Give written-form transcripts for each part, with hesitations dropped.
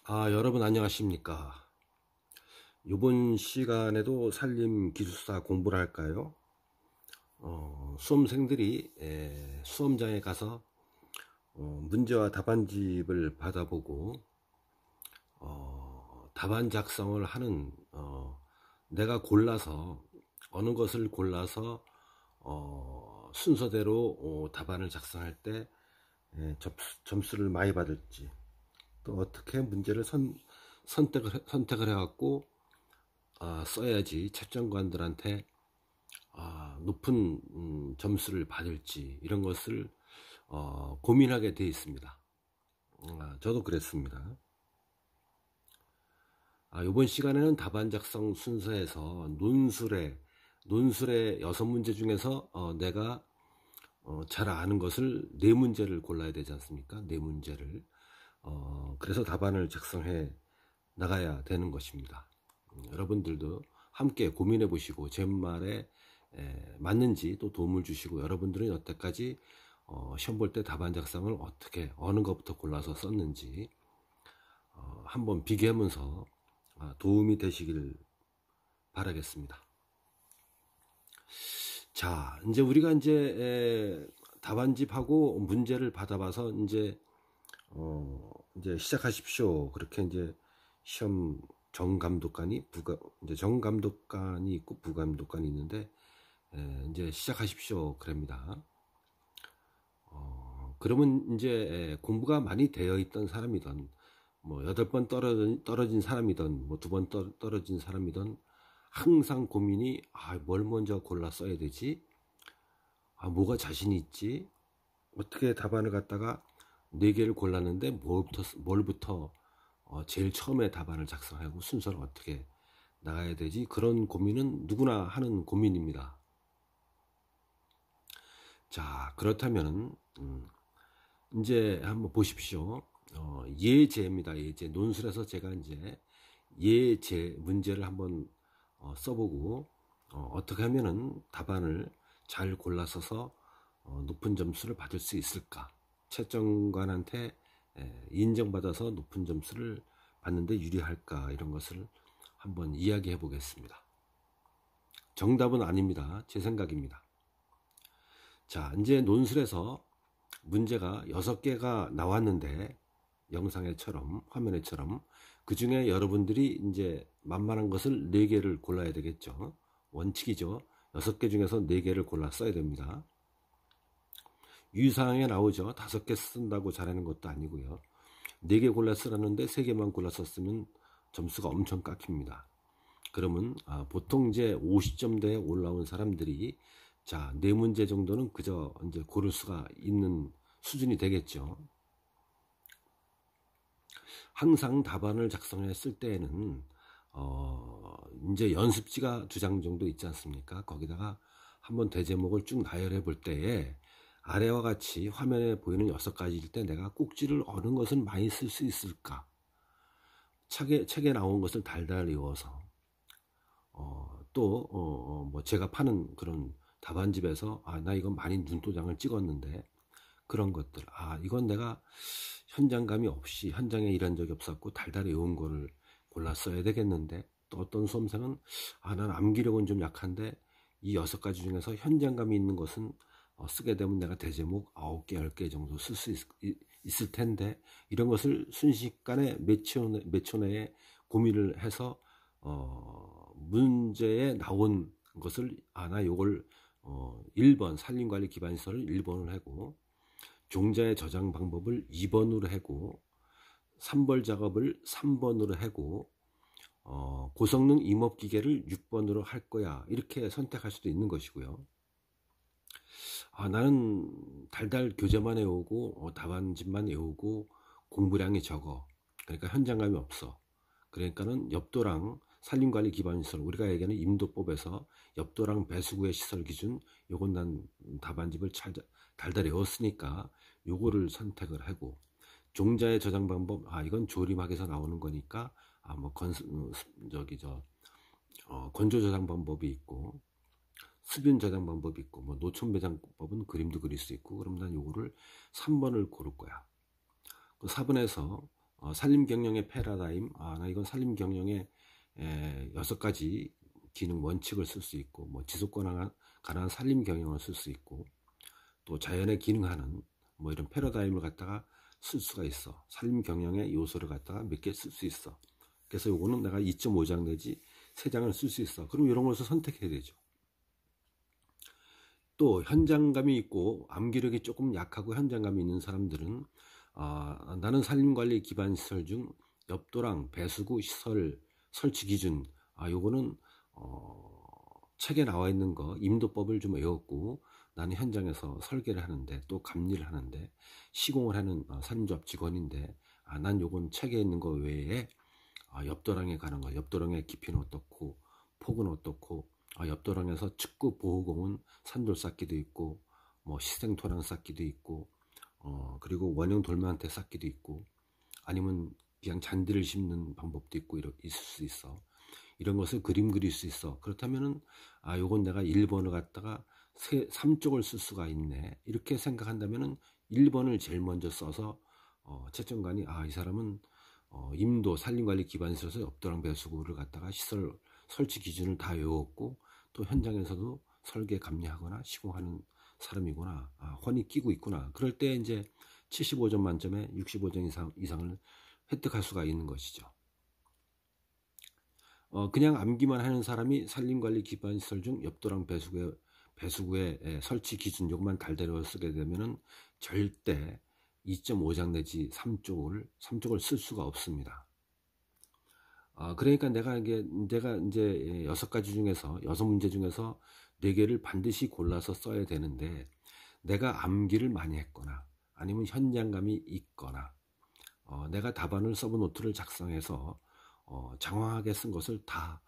여러분 안녕하십니까? 이번 시간에도 산림 기술사 공부를 할까요? 수험생들이 수험장에 가서 문제와 답안집을 받아보고 답안 작성을 하는 내가 골라서 어느 것을 골라서 순서대로 답안을 작성할 때 점수를 많이 받을지, 또 어떻게 문제를 선택을 해갖고 써야지 채점관들한테 높은 점수를 받을지, 이런 것을 고민하게 되어 있습니다. 저도 그랬습니다. 이번 시간에는 답안 작성 순서에서 논술의 6문제 중에서 내가 잘 아는 것을 4문제를 골라야 되지 않습니까? 4문제를. 그래서 답안을 작성해 나가야 되는 것입니다. 여러분들도 함께 고민해 보시고 제 말에 맞는지 또 도움을 주시고, 여러분들은 여태까지 시험 볼 때 답안 작성을 어떻게 어느 것부터 골라서 썼는지 한번 비교하면서 도움이 되시길 바라겠습니다. 자, 이제 우리가 답안집하고 문제를 받아봐서 이제 시작하십시오. 그렇게 이제 시험 정감독관이 이제 정감독관이 있고 부감독관이 있는데, 이제 시작하십시오. 그럽니다. 그러면 이제 공부가 많이 되어 있던 사람이든, 뭐 8번 떨어진 사람이든, 뭐 2번 떨어진 사람이든, 항상 고민이, 뭘 먼저 골라 써야 되지? 뭐가 자신이 있지? 어떻게 답안을 갖다가 4개를 골랐는데 뭘부터 제일 처음에 답안을 작성하고 순서를 어떻게 나가야 되지? 그런 고민은 누구나 하는 고민입니다. 자, 그렇다면 이제 한번 보십시오. 예제입니다. 예제. 논술에서 제가 이제 예제 문제를 한번 써보고 어떻게 하면은 답안을 잘 골라서서 높은 점수를 받을 수 있을까? 채점관한테 인정받아서 높은 점수를 받는데 유리할까? 이런 것을 한번 이야기해 보겠습니다. 정답은 아닙니다. 제 생각입니다. 자, 이제 논술에서 문제가 6개가 나왔는데, 영상에처럼, 화면에처럼, 그 중에 여러분들이 이제 만만한 것을 4개를 골라야 되겠죠. 원칙이죠. 6개 중에서 4개를 골라 써야 됩니다. 유사항에 나오죠. 5개 쓴다고 잘하는 것도 아니고요. 4개 골라 쓰라는데 3개만 골라 썼으면 점수가 엄청 깎입니다. 그러면 보통 이제 50점대에 올라온 사람들이, 자, 4문제 정도는 그저 이제 고를 수가 있는 수준이 되겠죠. 항상 답안을 작성했을 때에는 이제 연습지가 2장 정도 있지 않습니까? 거기다가 한번 대제목을 쭉 나열해 볼 때에 아래와 같이 화면에 보이는 6가지일 때 내가 꼭지를 어느 것을 많이 쓸 수 있을까? 책에 나온 것을 달달 외워서 또 뭐 제가 파는 그런 답안집에서 나 이건 많이 눈도장을 찍었는데, 그런 것들, 이건 내가 현장감이 없이 현장에 일한 적이 없었고 달달 외운 거를 골라 써야 되겠는데, 또 어떤 수험생은 난 암기력은 좀 약한데 이 6가지 중에서 현장감이 있는 것은 쓰게 되면 내가 대제목 9개, 10개 정도 쓸 수 있을 텐데, 이런 것을 순식간에 몇 초 내에 고민을 해서 문제에 나온 것을 나 요걸 1번 산림관리 기반시설을 1번을 하고, 종자의 저장 방법을 2번으로 하고, 3벌 작업을 3번으로 하고, 고성능 임업기계를 6번으로 할 거야, 이렇게 선택할 수도 있는 것이고요. 나는 달달 교재만 외우고 답안집만 외우고 공부량이 적어, 그러니까 현장감이 없어. 그러니까는 엽도랑 산림관리 기반시설, 우리가 얘기하는 임도법에서 엽도랑 배수구의 시설 기준, 요건 난 답안집을 달달 외웠으니까 요거를 선택을 하고, 종자의 저장 방법, 이건 조림학에서 나오는 거니까 뭐 건조 저장 방법이 있고, 수변 저장 방법이 있고, 뭐 노천 배장법은 그림도 그릴 수 있고, 그럼 난 요거를 3번을 고를 거야. 그 4번에서 산림경영의 패러다임, 나 이건 산림경영의 6가지 기능 원칙을 쓸 수 있고, 뭐 지속가능한 산림경영을 쓸 수 있고, 또 자연에 기능하는 뭐 이런 패러다임을 갖다가 쓸 수가 있어. 산림경영의 요소를 갖다가 몇 개 쓸 수 있어. 그래서 요거는 내가 2.5장 내지 3장을 쓸 수 있어. 그럼 이런 것을 선택해야 되죠. 또 현장감이 있고 암기력이 조금 약하고 현장감이 있는 사람들은 나는 산림관리 기반 시설 중 엽도랑 배수구 시설 설치 기준, 요거는 책에 나와 있는 거 임도법을 좀 외웠고, 나는 현장에서 설계를 하는데 또 감리를 하는데 시공을 하는 산림조합 직원인데, 난 요건 책에 있는 거 외에 엽도랑에 가는 거, 엽도랑의 깊이는 어떻고 폭은 어떻고, 엽도랑에서 측구 보호공은 산돌 쌓기도 있고, 뭐 시생토랑 쌓기도 있고, 그리고 원형 돌만테 쌓기도 있고, 아니면 그냥 잔디를 심는 방법도 있고, 있을 수 있어. 이런 것을 그림 그릴 수 있어. 그렇다면은 요건 내가 1번을 갖다가 3쪽을 쓸 수가 있네, 이렇게 생각한다면은 1번을 제일 먼저 써서 채점관이 이 사람은 임도 산림관리 기반시설에서 엽도랑 배수구를 갖다가 시설 설치 기준을 다 외웠고, 또 현장에서도 설계 감리하거나 시공하는 사람이구나, 혼이 끼고 있구나. 그럴 때 이제 75점 만점에 65점 이상을 획득할 수가 있는 것이죠. 그냥 암기만 하는 사람이 산림관리 기반시설 중 엽도랑 배수구의 설치 기준 요것만 달대로 쓰게 되면은 절대 2.5장 내지 3쪽을 쓸 수가 없습니다. 그러니까 내가 이제 6가지 중에서 6문제 중에서 4개를 반드시 골라서 써야 되는데, 내가 암기를 많이 했거나 아니면 현장감이 있거나 내가 답안을 서브 노트를 작성해서 장황하게 쓴 것을 다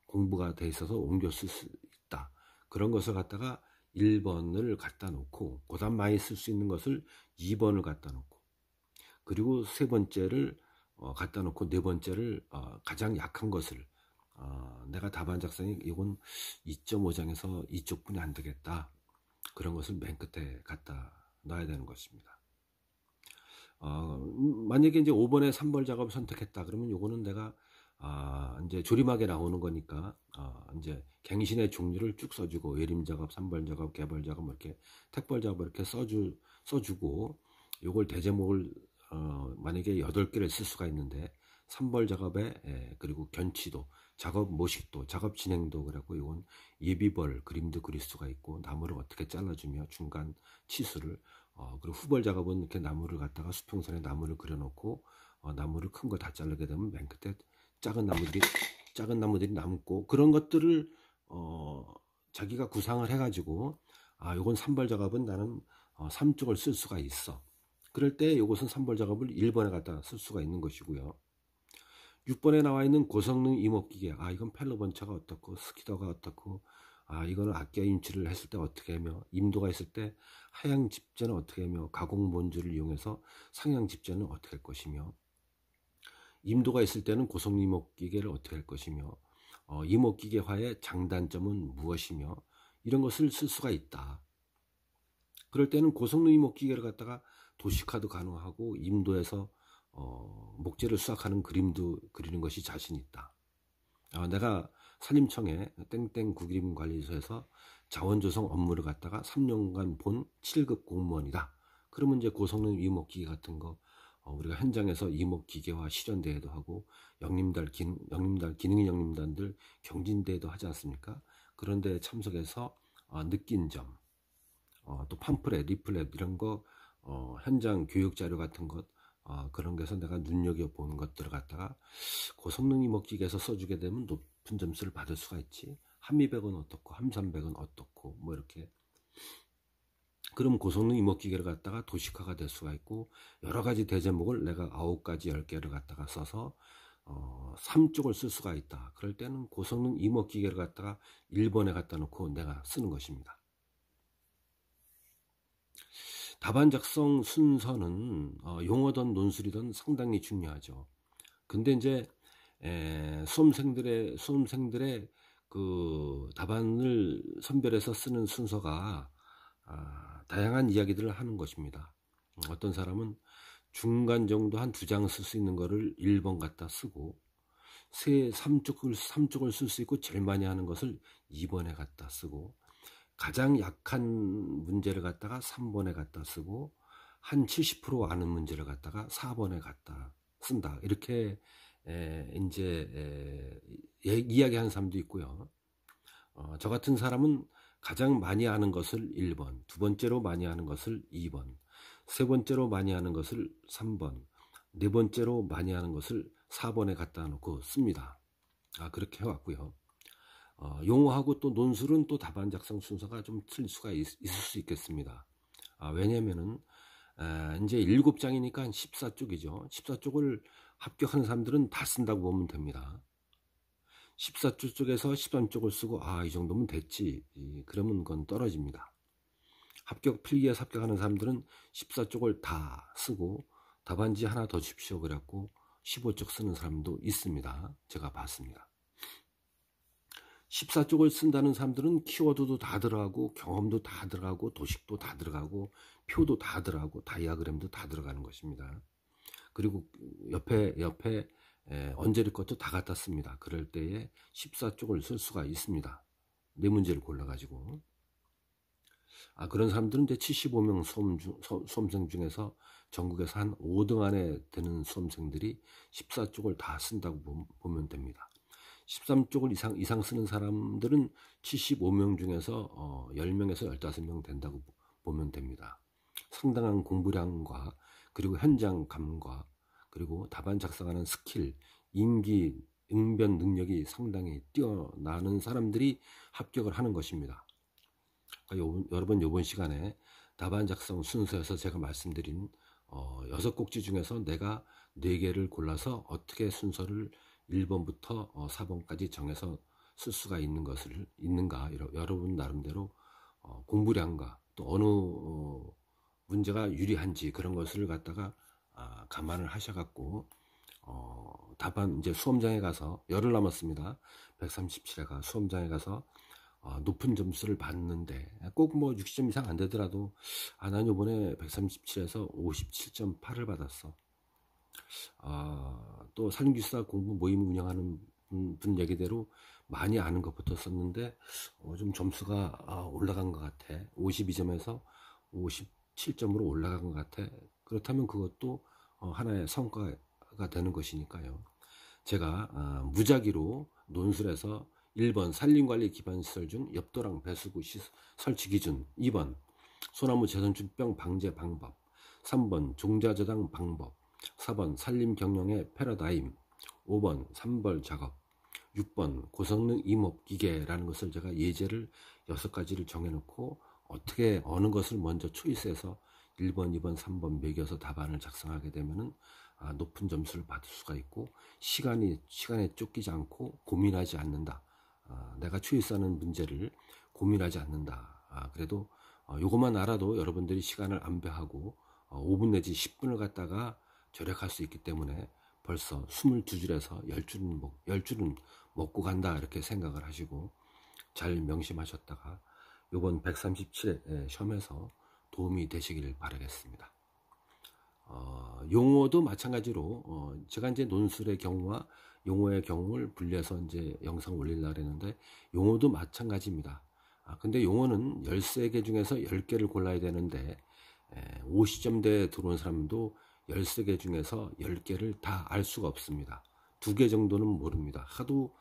공부가 돼 있어서 옮겨 쓸 수 있다. 그런 것을 갖다가 1번을 갖다 놓고, 그다음 많이 쓸 수 있는 것을 2번을 갖다 놓고, 그리고 3번째를 갖다 놓고 4번째를 가장 약한 것을 내가 답안 작성이 이건 2.5장에서 이쪽뿐이 안 되겠다, 그런 것을 맨 끝에 갖다 놔야 되는 것입니다. 만약에 이제 5번에 3번 작업을 선택했다 그러면 요거는 내가 이제 조림하게 나오는 거니까 이제 갱신의 종류를 쭉 써주고, 예림 작업, 3벌 작업, 개벌 작업, 이렇게 택벌 작업 이렇게 써주고, 요걸 대제목을 만약에 8개를 쓸 수가 있는데, 3벌 작업에 그리고 견치도, 작업 모식도, 작업 진행도, 그래갖고 이건 예비벌 그림도 그릴 수가 있고, 나무를 어떻게 잘라주며 중간 치수를, 그리고 후벌 작업은 이렇게 나무를 갖다가 수평선에 나무를 그려놓고, 나무를 큰 거 다 자르게 되면 맨 끝에 작은 나무들이 남고, 그런 것들을 자기가 구상을 해가지고 요건 3벌 작업은 나는 3쪽을 쓸 수가 있어. 그럴 때 요것은 3벌 작업을 1번에 갖다 쓸 수가 있는 것이고요. 6번에 나와 있는 고성능 이목기계, 이건 펠로번처가 어떻고 스키더가 어떻고, 이거는 악기와 인치를 했을 때 어떻게 하며, 임도가 있을 때 하향 집재는 어떻게 하며, 가공 몬주를 이용해서 상향 집재는 어떻게 할 것이며, 임도가 있을 때는 고성능 이목기계를 어떻게 할 것이며, 이목기계화의 장단점은 무엇이며, 이런 것을 쓸 수가 있다. 그럴 때는 고성능 이목기계를 갖다가 도식화도 가능하고, 임도에서 목재를 수확하는 그림도 그리는 것이 자신 있다. 내가 산림청에 땡땡 구기림관리소에서 자원조성 업무를 갖다가 3년간 본 7급 공무원이다. 그러면 이제 고성능 이목기계 같은 거 우리가 현장에서 이목기계화 실현대회도 하고, 기능인 영림단들 경진대회도 하지 않습니까? 그런데 참석해서 느낀 점, 또 팜플렛, 리플렛 이런 거, 현장 교육자료 같은 것, 그런 데서 내가 눈여겨보는 것들을 갖다가 고성능 이목기계에서 써주게 되면 높은 점수를 받을 수가 있지. 함미백은 어떻고 함산백은 어떻고 뭐 이렇게. 그럼 고성능 이목기계를 갖다가 도식화가 될 수가 있고, 여러가지 대제목을 내가 9가지 10개를 갖다가 써서 3쪽을 쓸 수가 있다. 그럴 때는 고성능 이목기계를 갖다가 1번에 갖다 놓고 내가 쓰는 것입니다. 답안 작성 순서는 용어든 논술이든 상당히 중요하죠. 근데 이제 수험생들의 그 답안을 선별해서 쓰는 순서가 다양한 이야기들을 하는 것입니다. 어떤 사람은 중간 정도 한 2장 쓸 수 있는 거를 1번 갖다 쓰고 3쪽을 쓸 수 있고 제일 많이 하는 것을 2번에 갖다 쓰고 가장 약한 문제를 갖다가 3번에 갖다 쓰고 한 70% 아는 문제를 갖다가 4번에 갖다 쓴다. 이렇게 이야기하는 사람도 있고요. 저 같은 사람은 가장 많이 아는 것을 1번, 두 번째로 많이 하는 것을 2번, 세 번째로 많이 하는 것을 3번, 네 번째로 많이 하는 것을 4번에 갖다 놓고 씁니다. 그렇게 해왔고요. 용어하고 또 논술은 또 답안 작성 순서가 좀 틀릴 수가 있을 수 있겠습니다. 왜냐면은 이제 7장이니까 한 14쪽이죠. 14쪽을 합격하는 사람들은 다 쓴다고 보면 됩니다. 14쪽 쪽에서 13쪽을 쓰고 이 정도면 됐지. 그러면 그건 떨어집니다. 필기에서 합격하는 사람들은 14쪽을 다 쓰고 답안지 하나 더 주십시오 그래갖고 15쪽 쓰는 사람도 있습니다. 제가 봤습니다. 14쪽을 쓴다는 사람들은 키워드도 다 들어가고 경험도 다 들어가고 도식도 다 들어가고 표도 다 들어가고 다이아그램도 다 들어가는 것입니다. 그리고 옆에 언저리 것도 다 갖다 씁니다. 그럴 때에 14쪽을 쓸 수가 있습니다. 네 문제를 골라가지고. 그런 사람들은 이제 75명 수험생 중에서 전국에서 한 5등 안에 드는 수험생들이 14쪽을 다 쓴다고 보면 됩니다. 13쪽을 이상 쓰는 사람들은 75명 중에서 10명에서 15명 된다고 보면 됩니다. 상당한 공부량과 그리고 현장감과 그리고 답안 작성하는 스킬, 임기, 응변 능력이 상당히 뛰어나는 사람들이 합격을 하는 것입니다. 여러분 이번 시간에 답안 작성 순서에서 제가 말씀드린 6꼭지 중에서 내가 4개를 골라서 어떻게 순서를 1번부터 4번까지 정해서 쓸 수가 있는가 여러분 나름대로 공부량과 또 어느 문제가 유리한지 그런 것을 갖다가 감안을 하셔갖고 답안 이제 수험장에 가서 열흘 남았습니다. 137회가 수험장에 가서 높은 점수를 받는데 꼭 뭐 60점 이상 안 되더라도 난 이번에 137에서 57.8을 받았어. 또 산림기술사 공부 모임 운영하는 분 얘기대로 많이 아는 것부터 썼는데 좀 점수가 올라간 것 같아. 52점에서 57점으로 올라간 것 같아. 그렇다면 그것도 하나의 성과가 되는 것이니까요. 제가 무작위로 논술에서 1번 산림관리 기반시설 중 엽도랑 배수구 설치 기준, 2번 소나무 재선충병 방제 방법, 3번 종자저장 방법, 4번 산림경영의 패러다임, 5번 산벌 작업, 6번 고성능 임업기계라는 것을 제가 예제를 6가지를 정해놓고 어떻게 어느 것을 먼저 초이스해서 1번, 2번, 3번 매겨서 답안을 작성하게 되면은 높은 점수를 받을 수가 있고 시간에 쫓기지 않고 고민하지 않는다. 내가 초이스하는 문제를 고민하지 않는다. 그래도 이것만 알아도 여러분들이 시간을 안배하고 5분 내지 10분을 갖다가 절약할 수 있기 때문에 벌써 22줄에서 10줄은 먹고 간다 이렇게 생각을 하시고 잘 명심하셨다가 이번 137회 시험에서 도움이 되시길 바라겠습니다. 용어도 마찬가지로 제가 이제 논술의 경우와 용어의 경우를 분리해서 이제 영상 올리려고 했는데 용어도 마찬가지입니다. 근데 용어는 13개 중에서 10개를 골라야 되는데 50점대에 들어온 사람도 13개 중에서 10개를 다 알 수가 없습니다. 2개 정도는 모릅니다. 하도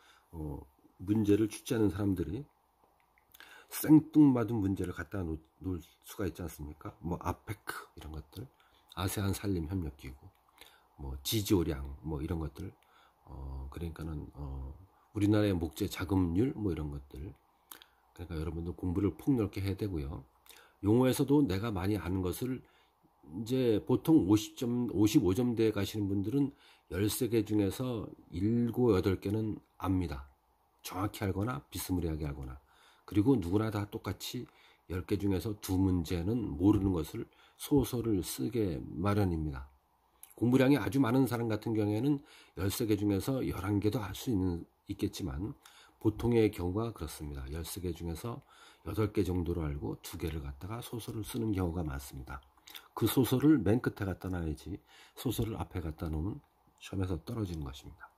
문제를 출제하는 사람들이 생뚱맞은 문제를 갖다 놓을 수가 있지 않습니까? 뭐 아페크 이런 것들, 아세안 산림협력기구, 뭐 지지오량 뭐 이런 것들, 그러니까는 우리나라의 목재 자금률 뭐 이런 것들. 그러니까 여러분들 공부를 폭넓게 해야 되고요. 용어에서도 내가 많이 아는 것을 이제 보통 55점대에 가시는 분들은 13개 중에서 7, 8개는 압니다. 정확히 알거나 비스무리하게 알거나. 그리고 누구나 다 똑같이 10개 중에서 2문제는 모르는 것을 소설을 쓰게 마련입니다. 공부량이 아주 많은 사람 같은 경우에는 13개 중에서 11개도 알 수 있겠지만 보통의 경우가 그렇습니다. 13개 중에서 8개 정도로 알고 2개를 갖다가 소설을 쓰는 경우가 많습니다. 그 소설을 맨 끝에 갖다 놔야지 소설을 앞에 갖다 놓으면 시험에서 떨어지는 것입니다.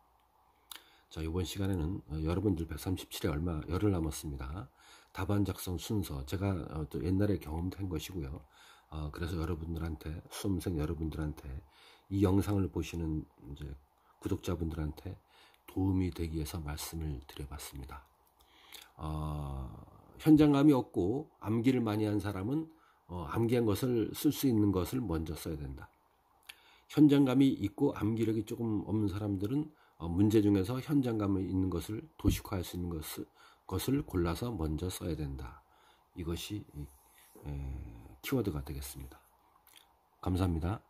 자, 이번 시간에는 여러분들 137회 얼마 열흘 남았습니다. 답안 작성 순서 제가 또 옛날에 경험된 것이고요. 그래서 여러분들한테 수험생 여러분들한테 이 영상을 보시는 이제 구독자분들한테 도움이 되기 위해서 말씀을 드려봤습니다. 현장감이 없고 암기를 많이 한 사람은 암기한 것을 쓸 수 있는 것을 먼저 써야 된다. 현장감이 있고 암기력이 조금 없는 사람들은 문제 중에서 현장감이 있는 것을 도식화할 수 있는 것을 골라서 먼저 써야 된다. 이것이 키워드가 되겠습니다. 감사합니다.